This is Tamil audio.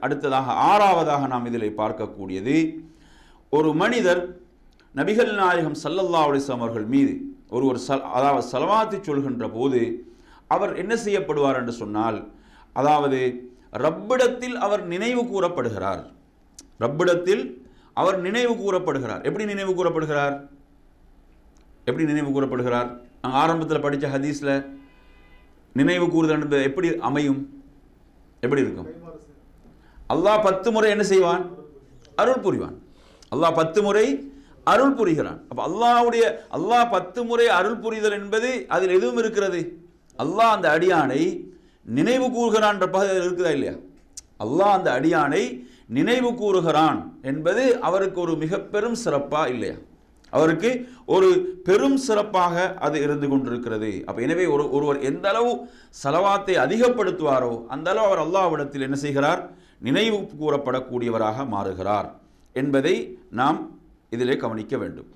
அடுத்ததாக ஆறாவதாக நாம் இதில் பார்க்கக்கூடியது, ஒரு மனிதர் நபிகள் நாயகம் ஸல்லல்லாஹு அலைஹி வஸல்லம் அவர்கள் மீது ஒருவர் அதாவது ஸலவாத்து சொல்கின்ற போது அவர் என்ன செய்யப்படுவார் என்று சொன்னால், அதாவது ரப்பிடத்தில் அவர் நினைவு கூறப்படுகிறார். ரப்பிடத்தில் அவர் நினைவு கூறப்படுகிறார். எப்படி நினைவு கூறப்படுகிறார்? எப்படி நினைவு கூறப்படுகிறார்? நாங்கள் ஆரம்பத்தில் படித்த ஹதீஸில் நினைவு கூறுதல் என்பது எப்படி அமையும்? எப்படி இருக்கும்? அல்லாஹ் 10 முறை என்ன செய்வான்? அருள் புரிவான். அல்லாஹ் 10 முறை அருள் புரிகிறான். அப்போ அல்லாஹ் 10 முறை அருள் புரிதல் என்பது அதில் எதுவும் இருக்கிறது? அல்லாஹ் அந்த அடியானை நினைவு கூறுகிறான் இருக்குதா இல்லையா? அல்லாஹ் அந்த அடியானை நினைவு கூறுகிறான் என்பது அவருக்கு ஒரு மிக பெரும் சிறப்பா இல்லையா? அவருக்கு ஒரு பெரும் சிறப்பாக அது இருந்து கொண்டிருக்கிறது. அப்போ எனவே ஒருவர் எந்த அளவு ஸலவாத்தை அதிகப்படுத்துவாரோ அந்த அளவு அவர் அல்லாஹ்விடத்தில் என்ன செய்கிறார்? நினைவு கூறப்படக்கூடியவராக மாறுகிறார் என்பதை நாம் இதிலே கவனிக்க வேண்டும்.